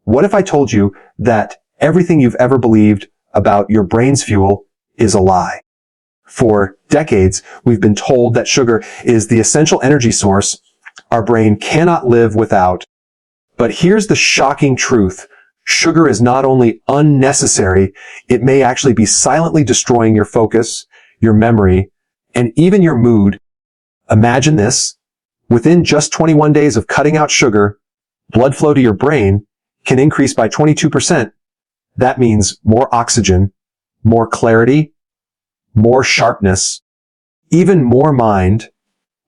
What if I told you that everything you've ever believed about your brain's fuel is a lie? For decades, we've been told that sugar is the essential energy source our brain cannot live without. But here's the shocking truth. Sugar is not only unnecessary, it may actually be silently destroying your focus, your memory, and even your mood. Imagine this. Within just 21 days of cutting out sugar, blood flow to your brain can increase by 22%. That means more oxygen, more clarity, more sharpness, even more mind,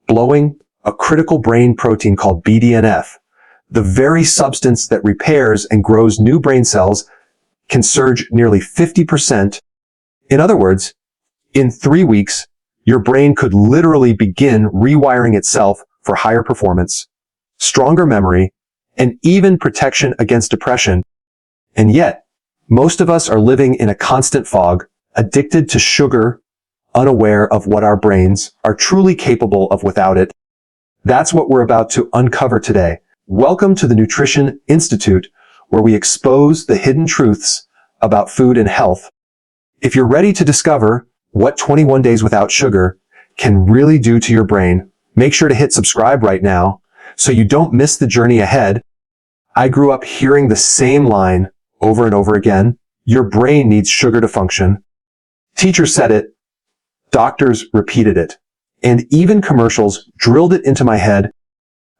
blowing a critical brain protein called BDNF. The very substance that repairs and grows new brain cells can surge nearly 50%. In other words, in 3 weeks, your brain could literally begin rewiring itself for higher performance, stronger memory, and even protection against depression. And yet, most of us are living in a constant fog, addicted to sugar, unaware of what our brains are truly capable of without it. That's what we're about to uncover today. Welcome to the Nutrition Institute, where we expose the hidden truths about food and health. If you're ready to discover what 21 days without sugar can really do to your brain, make sure to hit subscribe right now so you don't miss the journey ahead. I grew up hearing the same line over and over again. Your brain needs sugar to function. Teachers said it. Doctors repeated it. And even commercials drilled it into my head.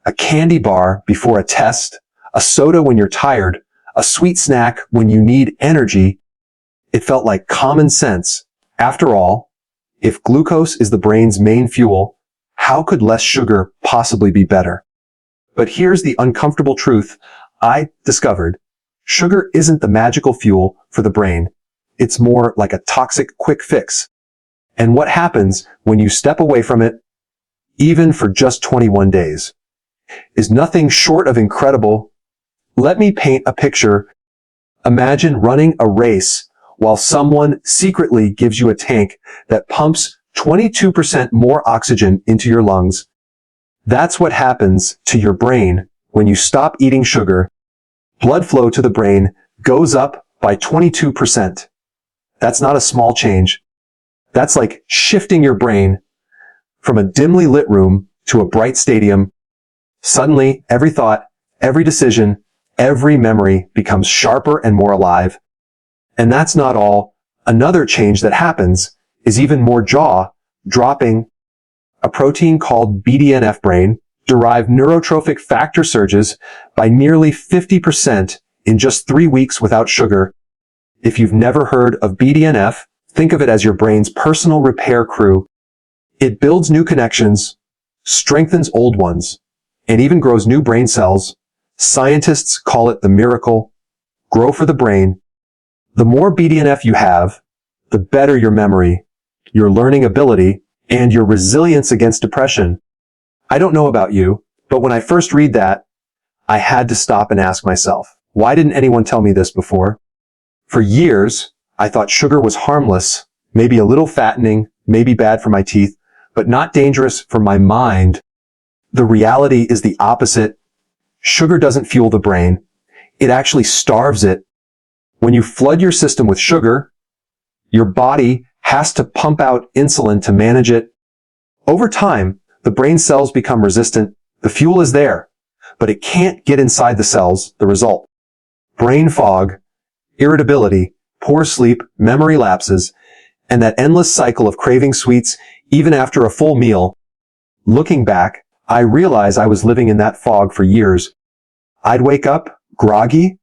A candy bar before a test, a soda when you're tired, a sweet snack when you need energy. It felt like common sense. After all, if glucose is the brain's main fuel, how could less sugar possibly be better? But here's the uncomfortable truth I discovered. Sugar isn't the magical fuel for the brain. It's more like a toxic quick fix. And what happens when you step away from it, even for just 21 days, is nothing short of incredible. Let me paint a picture. Imagine running a race while someone secretly gives you a tank that pumps 22% more oxygen into your lungs. That's what happens to your brain when you stop eating sugar. Blood flow to the brain goes up by 22%. That's not a small change. That's like shifting your brain from a dimly lit room to a bright stadium. Suddenly, every thought, every decision, every memory becomes sharper and more alive. And that's not all. Another change that happens is even more jaw-dropping. A protein called BDNF, Brain-Derived Neurotrophic Factor, surges by nearly 50% in just 3 weeks without sugar. If you've never heard of BDNF, think of it as your brain's personal repair crew. It builds new connections, strengthens old ones, and even grows new brain cells. Scientists call it the miracle. Grow for the brain. The more BDNF you have, the better your memory, your learning ability, and your resilience against depression. I don't know about you, but when I first read that, I had to stop and ask myself, why didn't anyone tell me this before? For years, I thought sugar was harmless, maybe a little fattening, maybe bad for my teeth, but not dangerous for my mind. The reality is the opposite. Sugar doesn't fuel the brain. It actually starves it. When you flood your system with sugar, your body has to pump out insulin to manage it. Over time, the brain cells become resistant. The fuel is there, but it can't get inside the cells. The result: brain fog, irritability, poor sleep, memory lapses, and that endless cycle of craving sweets even after a full meal. Looking back, I realize I was living in that fog for years. I'd wake up groggy,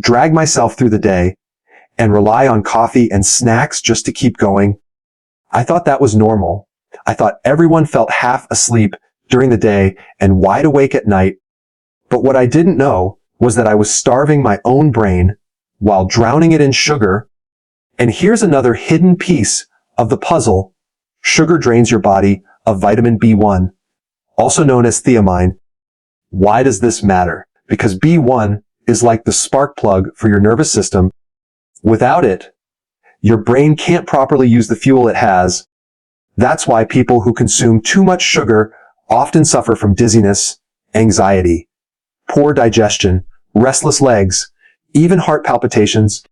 drag myself through the day, and rely on coffee and snacks just to keep going. I thought that was normal. I thought everyone felt half asleep during the day and wide awake at night. But what I didn't know was that I was starving my own brain while drowning it in sugar. And here's another hidden piece of the puzzle. Sugar drains your body of vitamin B1, also known as thiamine. Why does this matter? Because B1 is like the spark plug for your nervous system. Without it, your brain can't properly use the fuel it has. That's why people who consume too much sugar often suffer from dizziness, anxiety, poor digestion, restless legs, even heart palpitations.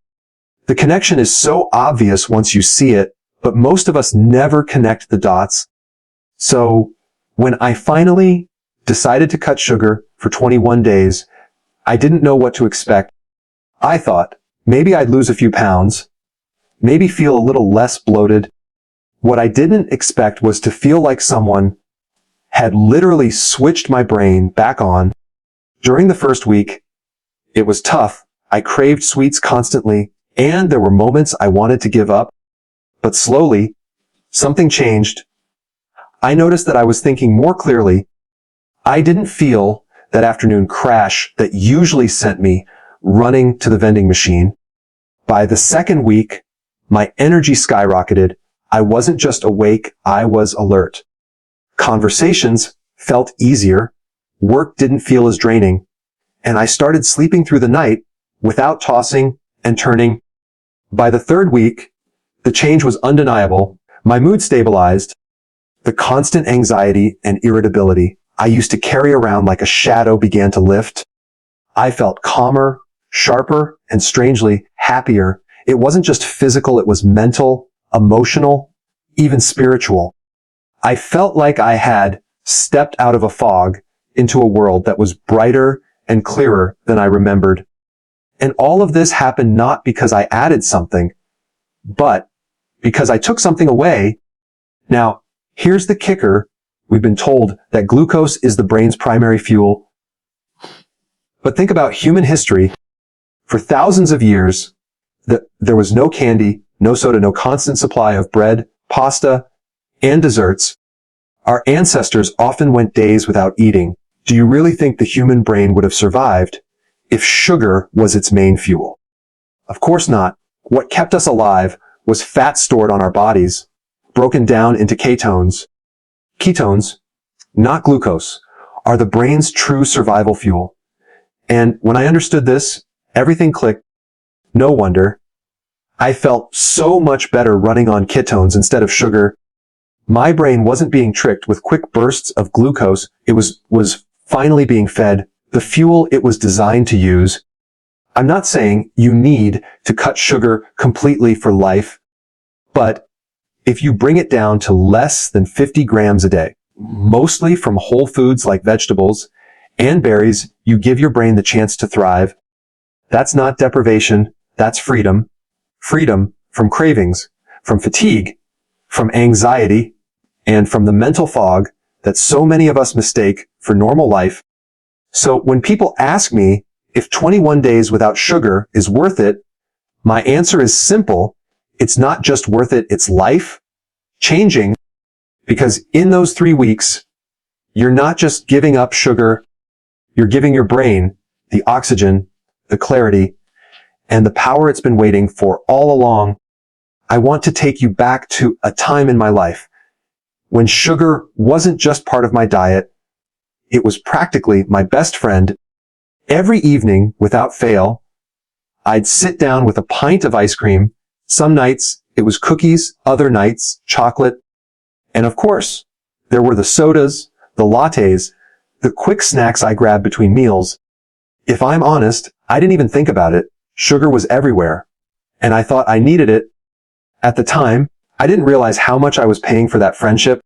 The connection is so obvious once you see it, but most of us never connect the dots. So when I finally decided to cut sugar for 21 days, I didn't know what to expect. I thought maybe I'd lose a few pounds, maybe feel a little less bloated. What I didn't expect was to feel like someone had literally switched my brain back on. During the first week, it was tough. I craved sweets constantly, and there were moments I wanted to give up. But slowly, something changed. I noticed that I was thinking more clearly. I didn't feel that afternoon crash that usually sent me running to the vending machine. By the second week, my energy skyrocketed. I wasn't just awake, I was alert. Conversations felt easier. Work didn't feel as draining. And I started sleeping through the night without tossing and turning. By the third week, the change was undeniable. My mood stabilized. The constant anxiety and irritability I used to carry around like a shadow began to lift. I felt calmer, sharper, and strangely happier. It wasn't just physical, it was mental, emotional, even spiritual. I felt like I had stepped out of a fog into a world that was brighter and clearer than I remembered. And all of this happened not because I added something, but because I took something away. Now, here's the kicker. We've been told that glucose is the brain's primary fuel. But think about human history. For thousands of years, there was no candy, no soda, no constant supply of bread, pasta, and desserts. Our ancestors often went days without eating. Do you really think the human brain would have survived if sugar was its main fuel? Of course not. What kept us alive was fat stored on our bodies, broken down into ketones. Ketones, not glucose, are the brain's true survival fuel. And when I understood this, everything clicked. No wonder. I felt so much better running on ketones instead of sugar. My brain wasn't being tricked with quick bursts of glucose. It was finally being fed the fuel it was designed to use. I'm not saying you need to cut sugar completely for life, but if you bring it down to less than 50 grams a day, mostly from whole foods like vegetables and berries, you give your brain the chance to thrive. That's not deprivation, that's freedom. Freedom from cravings, from fatigue, from anxiety, and from the mental fog that so many of us mistake for normal life. So when people ask me if 21 days without sugar is worth it, my answer is simple. It's not just worth it, it's life changing, because in those 3 weeks, you're not just giving up sugar, you're giving your brain the oxygen, the clarity, and the power it's been waiting for all along. I want to take you back to a time in my life when sugar wasn't just part of my diet. It was practically my best friend. Every evening, without fail, I'd sit down with a pint of ice cream. Some nights it was cookies, other nights chocolate. And of course, there were the sodas, the lattes, the quick snacks I grabbed between meals. If I'm honest, I didn't even think about it. Sugar was everywhere, and I thought I needed it. At the time, I didn't realize how much I was paying for that friendship.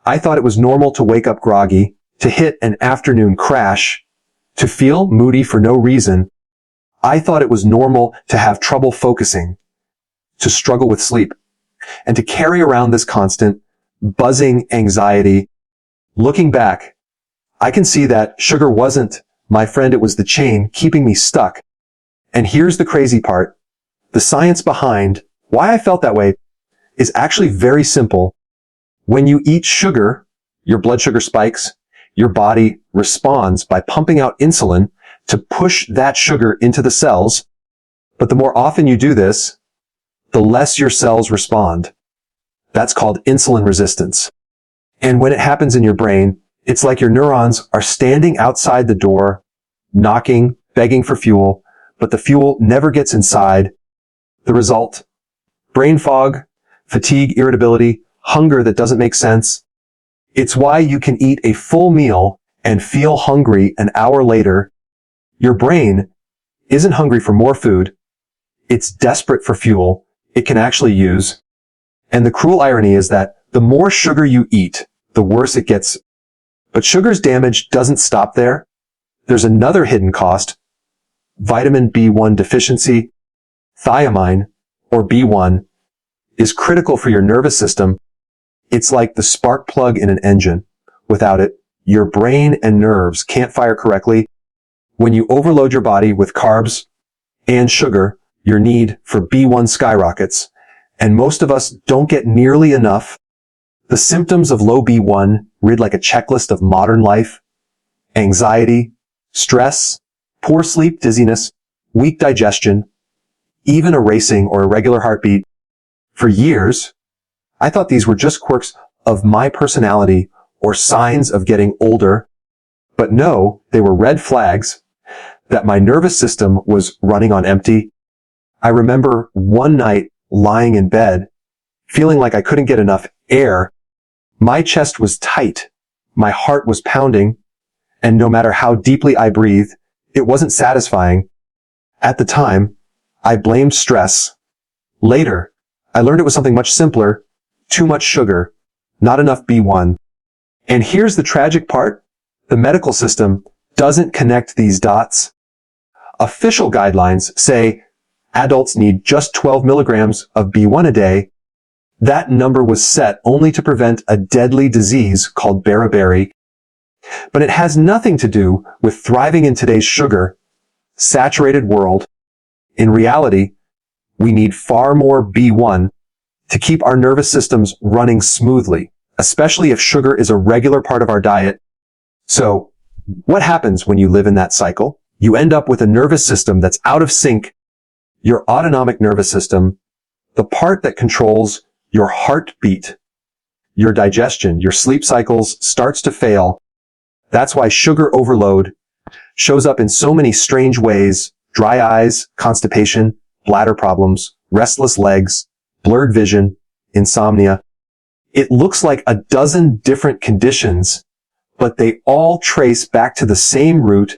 I thought it was normal to wake up groggy, to hit an afternoon crash, to feel moody for no reason. I thought it was normal to have trouble focusing, to struggle with sleep, and to carry around this constant, buzzing anxiety. Looking back, I can see that sugar wasn't my friend, it was the chain keeping me stuck. And here's the crazy part. The science behind why I felt that way is actually very simple. When you eat sugar, your blood sugar spikes, your body responds by pumping out insulin to push that sugar into the cells. But the more often you do this, the less your cells respond. That's called insulin resistance. And when it happens in your brain, it's like your neurons are standing outside the door, knocking, begging for fuel, but the fuel never gets inside. The result? Brain fog, fatigue, irritability, hunger that doesn't make sense. It's why you can eat a full meal and feel hungry an hour later. Your brain isn't hungry for more food. It's desperate for fuel it can actually use. And the cruel irony is that the more sugar you eat, the worse it gets. But sugar's damage doesn't stop there. There's another hidden cost. Vitamin B1 deficiency, thiamine, or B1, is critical for your nervous system. It's like the spark plug in an engine. Without it, your brain and nerves can't fire correctly. When you overload your body with carbs and sugar, your need for B1 skyrockets, and most of us don't get nearly enough. The symptoms of low B1 read like a checklist of modern life: anxiety, stress, poor sleep, dizziness, weak digestion, even a racing or irregular heartbeat. For years, I thought these were just quirks of my personality or signs of getting older. But no, they were red flags that my nervous system was running on empty. I remember one night lying in bed, feeling like I couldn't get enough air. My chest was tight, my heart was pounding, and no matter how deeply I breathed, it wasn't satisfying. At the time, I blamed stress. Later, I learned it was something much simpler: too much sugar, not enough B1. And here's the tragic part: the medical system doesn't connect these dots. Official guidelines say adults need just 12 milligrams of B1 a day. That number was set only to prevent a deadly disease called beriberi. But it has nothing to do with thriving in today's sugar-saturated world. In reality, we need far more B1 to keep our nervous systems running smoothly, especially if sugar is a regular part of our diet. So, what happens when you live in that cycle? You end up with a nervous system that's out of sync. Your autonomic nervous system, the part that controls your heartbeat, your digestion, your sleep cycles, starts to fail. That's why sugar overload shows up in so many strange ways: dry eyes, constipation, bladder problems, restless legs, blurred vision, insomnia. It looks like a dozen different conditions, but they all trace back to the same root.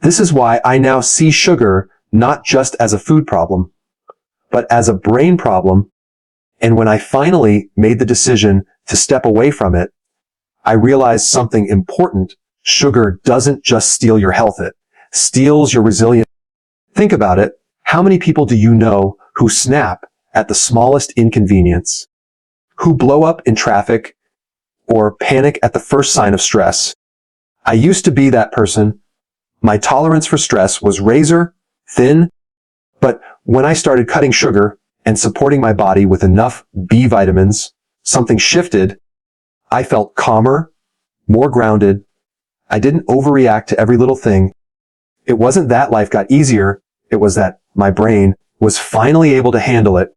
This is why I now see sugar not just as a food problem, but as a brain problem. And when I finally made the decision to step away from it, I realized something important. Sugar doesn't just steal your health, it steals your resilience. Think about it. How many people do you know who snap at the smallest inconvenience? Who blow up in traffic or panic at the first sign of stress? I used to be that person. My tolerance for stress was razor thin, but when I started cutting sugar and supporting my body with enough B vitamins, something shifted. I felt calmer, more grounded. I didn't overreact to every little thing. It wasn't that life got easier. It was that my brain was finally able to handle it.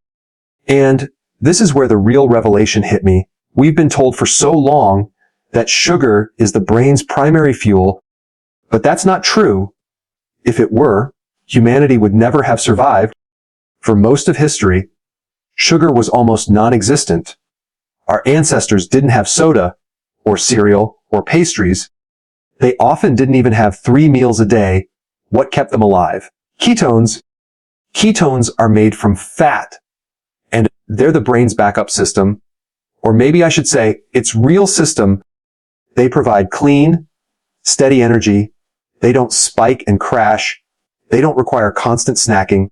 And this is where the real revelation hit me. We've been told for so long that sugar is the brain's primary fuel, but that's not true. If it were, humanity would never have survived. For most of history, sugar was almost non-existent. Our ancestors didn't have soda, or cereal, or pastries. They often didn't even have 3 meals a day. What kept them alive? Ketones. Ketones are made from fat, and they're the brain's backup system. Or maybe I should say, its real system. They provide clean, steady energy. They don't spike and crash. They don't require constant snacking.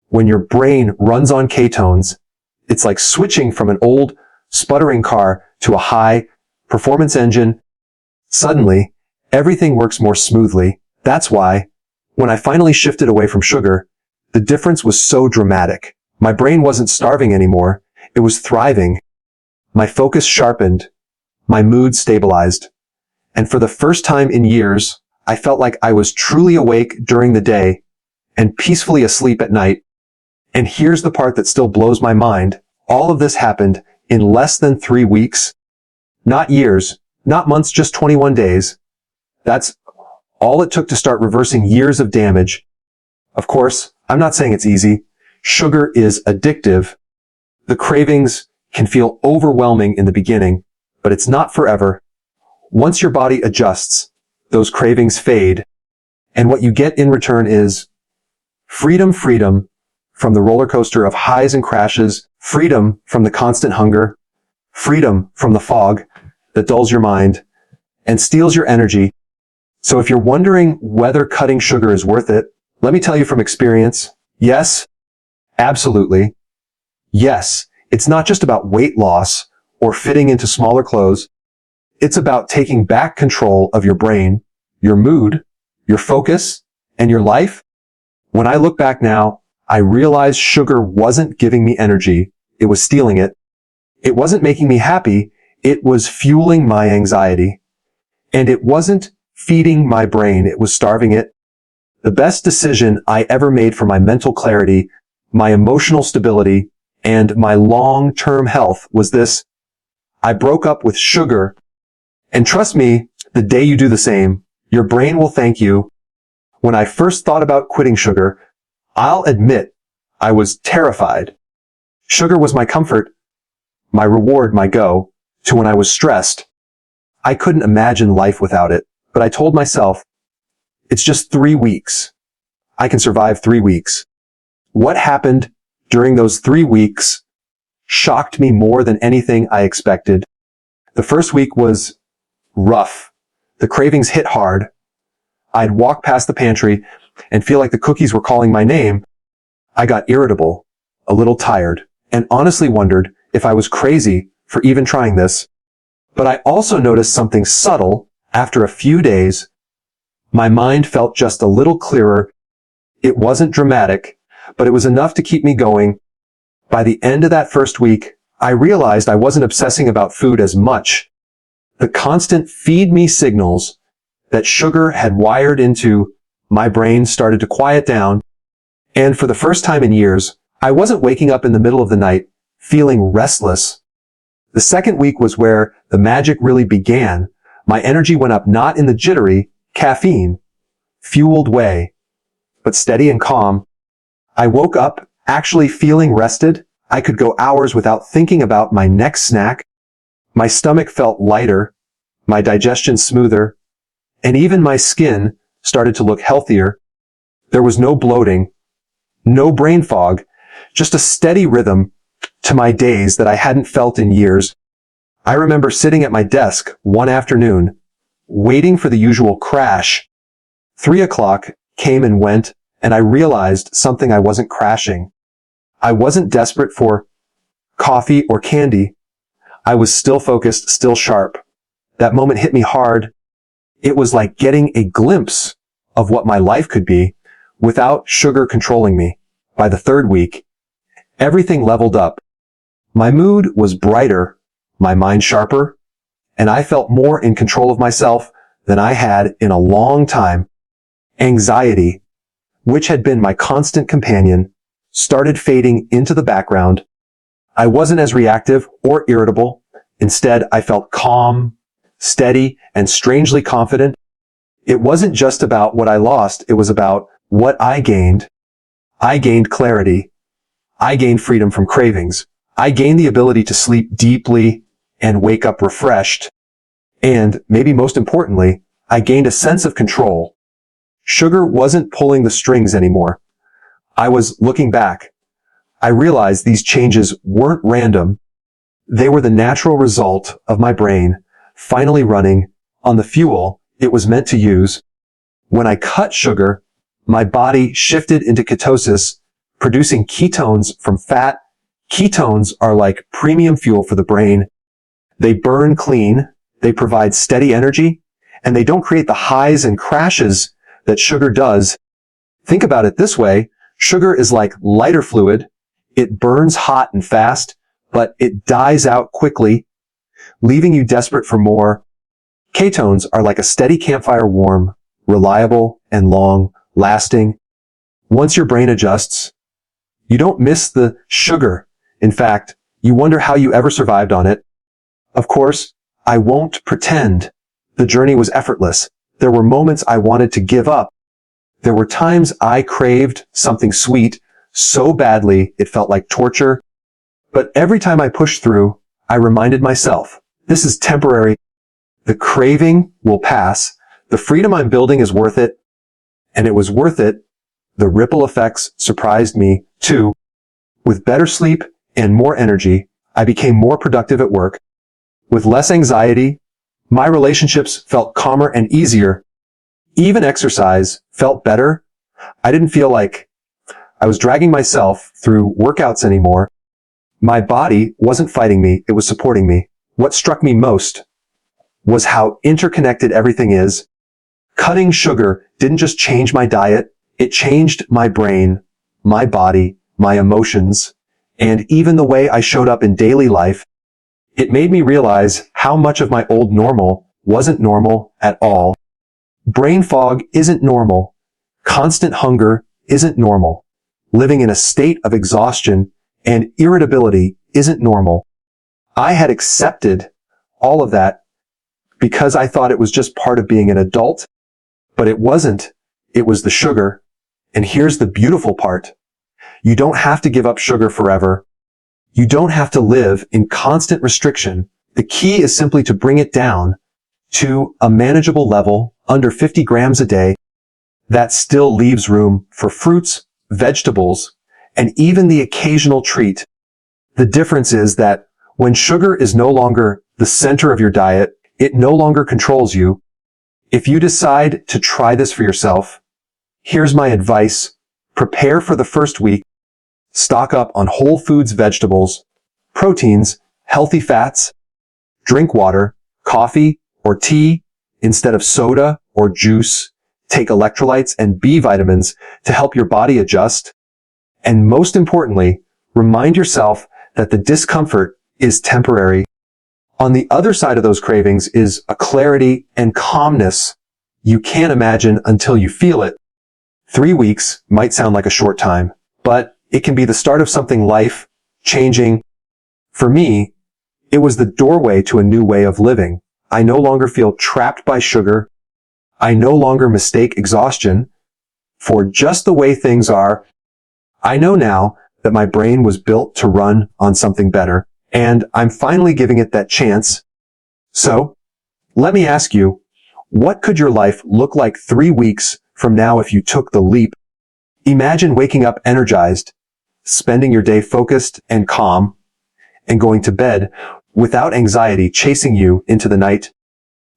When your brain runs on ketones, it's like switching from an old, sputtering car to a high-performance engine. Suddenly, everything works more smoothly. That's why, when I finally shifted away from sugar, the difference was so dramatic. My brain wasn't starving anymore. It was thriving. My focus sharpened. My mood stabilized. And for the first time in years, I felt like I was truly awake during the day and peacefully asleep at night. And here's the part that still blows my mind. All of this happened in less than 3 weeks. Not years, not months, just 21 days. That's all it took to start reversing years of damage. Of course, I'm not saying it's easy. Sugar is addictive. The cravings can feel overwhelming in the beginning, but it's not forever. Once your body adjusts, those cravings fade, and what you get in return is Freedom, freedom from the roller coaster of highs and crashes, freedom from the constant hunger, freedom from the fog that dulls your mind and steals your energy. So if you're wondering whether cutting sugar is worth it, let me tell you from experience, yes, absolutely. Yes, it's not just about weight loss or fitting into smaller clothes. It's about taking back control of your brain, your mood, your focus, and your life. When I look back now, I realize sugar wasn't giving me energy. It was stealing it. It wasn't making me happy. It was fueling my anxiety. And it wasn't feeding my brain. It was starving it. The best decision I ever made for my mental clarity, my emotional stability, and my long-term health was this. I broke up with sugar. And trust me, the day you do the same, your brain will thank you. When I first thought about quitting sugar, I'll admit I was terrified. Sugar was my comfort, my reward, my go, to when I was stressed. I couldn't imagine life without it, but I told myself, it's just 3 weeks. I can survive 3 weeks. What happened during those 3 weeks shocked me more than anything I expected. The first week was rough. The cravings hit hard. I'd walk past the pantry and feel like the cookies were calling my name. I got irritable, a little tired, and honestly wondered if I was crazy for even trying this. But I also noticed something subtle. After a few days, my mind felt just a little clearer. It wasn't dramatic, but it was enough to keep me going. By the end of that first week, I realized I wasn't obsessing about food as much. The constant feed me signals that sugar had wired into my brain started to quiet down. And for the first time in years, I wasn't waking up in the middle of the night feeling restless. The second week was where the magic really began. My energy went up not in the jittery, caffeine-fueled way, but steady and calm. I woke up actually feeling rested. I could go hours without thinking about my next snack. My stomach felt lighter, my digestion smoother, and even my skin started to look healthier. There was no bloating, no brain fog, just a steady rhythm to my days that I hadn't felt in years. I remember sitting at my desk one afternoon, waiting for the usual crash. 3 o'clock came and went, and I realized something. I wasn't crashing. I wasn't desperate for coffee or candy. I was still focused, still sharp. That moment hit me hard. It was like getting a glimpse of what my life could be without sugar controlling me. By the third week, everything leveled up. My mood was brighter, my mind sharper, and I felt more in control of myself than I had in a long time. Anxiety, which had been my constant companion, started fading into the background. I wasn't as reactive or irritable. Instead, I felt calm, steady, and strangely confident. It wasn't just about what I lost. It was about what I gained. I gained clarity. I gained freedom from cravings. I gained the ability to sleep deeply and wake up refreshed. And maybe most importantly, I gained a sense of control. Sugar wasn't pulling the strings anymore. I was looking back. I realized these changes weren't random. They were the natural result of my brain finally running on the fuel it was meant to use. When I cut sugar, my body shifted into ketosis, producing ketones from fat. Ketones are like premium fuel for the brain. They burn clean, they provide steady energy, and they don't create the highs and crashes that sugar does. Think about it this way. Sugar is like lighter fluid. It burns hot and fast, but it dies out quickly, leaving you desperate for more. Ketones are like a steady campfire, warm, reliable, and long-lasting. Once your brain adjusts, you don't miss the sugar. In fact, you wonder how you ever survived on it. Of course, I won't pretend the journey was effortless. There were moments I wanted to give up. There were times I craved something sweet so badly it felt like torture. But every time I pushed through, I reminded myself, this is temporary. The craving will pass. The freedom I'm building is worth it. And it was worth it the ripple effects surprised me too. With better sleep and more energy, I became more productive at work. With less anxiety, my relationships felt calmer and easier. Even exercise felt better. I didn't feel like I was dragging myself through workouts anymore. My body wasn't fighting me, it was supporting me. What struck me most was how interconnected everything is. Cutting sugar didn't just change my diet, it changed my brain, my body, my emotions, and even the way I showed up in daily life. It made me realize how much of my old normal wasn't normal at all. Brain fog isn't normal. Constant hunger isn't normal. Living in a state of exhaustion and irritability isn't normal. I had accepted all of that because I thought it was just part of being an adult, but it wasn't. It was the sugar. And here's the beautiful part. You don't have to give up sugar forever. You don't have to live in constant restriction. The key is simply to bring it down to a manageable level under 50 grams a day. That still leaves room for fruits, vegetables, and even the occasional treat. The difference is that when sugar is no longer the center of your diet, it no longer controls you. If you decide to try this for yourself, here's my advice. Prepare for the first week. Stock up on whole foods, vegetables, proteins, healthy fats. Drink water, coffee, or tea instead of soda or juice. Take electrolytes and B vitamins to help your body adjust. And most importantly, remind yourself that the discomfort is temporary. On the other side of those cravings is a clarity and calmness you can't imagine until you feel it. 3 weeks might sound like a short time, but it can be the start of something life-changing. For me, it was the doorway to a new way of living. I no longer feel trapped by sugar. I no longer mistake exhaustion for just the way things are. I know now that my brain was built to run on something better, and I'm finally giving it that chance. So, let me ask you, what could your life look like 3 weeks from now if you took the leap? Imagine waking up energized, spending your day focused and calm, and going to bed without anxiety chasing you into the night.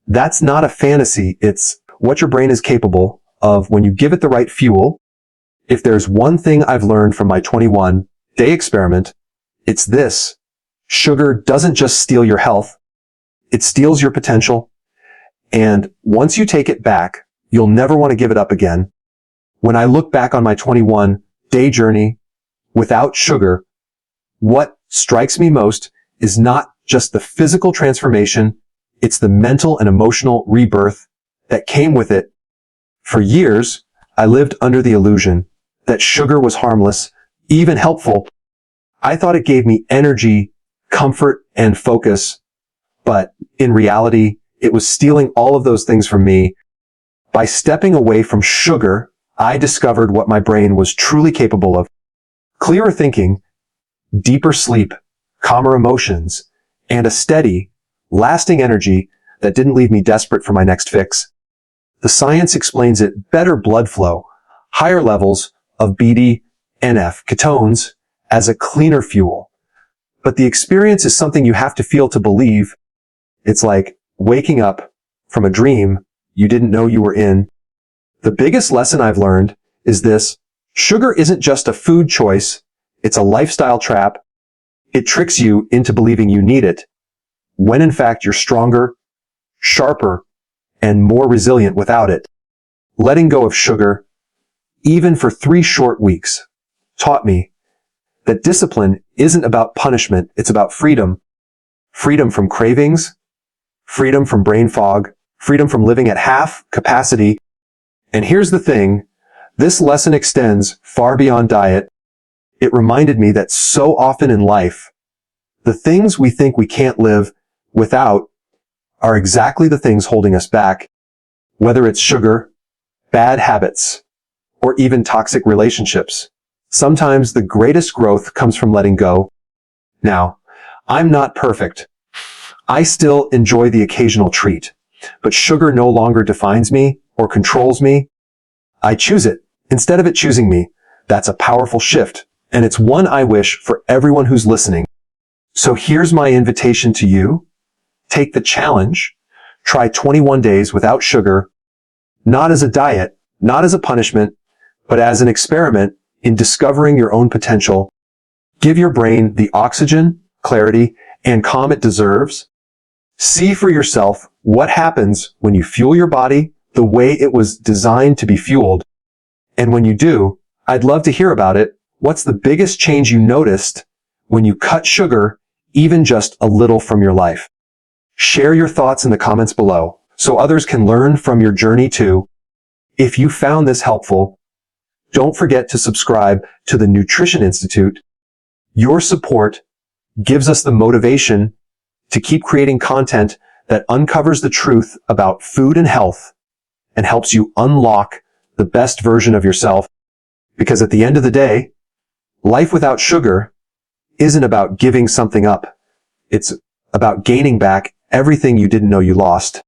That's not a fantasy, it's what your brain is capable of when you give it the right fuel. If there's one thing I've learned from my 21-day experiment, it's this. Sugar doesn't just steal your health, it steals your potential. And once you take it back, you'll never want to give it up again. When I look back on my 21-day journey without sugar, what strikes me most is not just the physical transformation, it's the mental and emotional rebirth that came with it. For years, I lived under the illusion that sugar was harmless, even helpful. I thought it gave me energy, comfort, and focus. But in reality, it was stealing all of those things from me. By stepping away from sugar, I discovered what my brain was truly capable of. Clearer thinking, deeper sleep, calmer emotions, and a steady, lasting energy that didn't leave me desperate for my next fix. The science explains it: better blood flow, higher levels of BDNF, ketones, as a cleaner fuel. But the experience is something you have to feel to believe. It's like waking up from a dream you didn't know you were in. The biggest lesson I've learned is this: sugar isn't just a food choice, it's a lifestyle trap. It tricks you into believing you need it, when in fact you're stronger, sharper, and more resilient without it. Letting go of sugar, even for 3 short weeks, taught me that discipline isn't about punishment, it's about freedom. Freedom from cravings, freedom from brain fog, freedom from living at half capacity. And here's the thing, this lesson extends far beyond diet. It reminded me that so often in life, the things we think we can't live without are exactly the things holding us back. Whether it's sugar, bad habits, or even toxic relationships. Sometimes the greatest growth comes from letting go. Now, I'm not perfect. I still enjoy the occasional treat, but sugar no longer defines me or controls me. I choose it, Instead of it choosing me. That's a powerful shift, and it's one I wish for everyone who's listening. So here's my invitation to you. Take the challenge. Try 21 days without sugar, not as a diet, not as a punishment, but as an experiment in discovering your own potential. Give your brain the oxygen, clarity, and calm it deserves. See for yourself what happens when you fuel your body the way it was designed to be fueled. And when you do, I'd love to hear about it. What's the biggest change you noticed when you cut sugar, even just a little from your life? Share your thoughts in the comments below so others can learn from your journey too. If you found this helpful, don't forget to subscribe to the Nutrition Institute. Your support gives us the motivation to keep creating content that uncovers the truth about food and health and helps you unlock the best version of yourself. Because at the end of the day, life without sugar isn't about giving something up. It's about gaining back everything you didn't know you lost.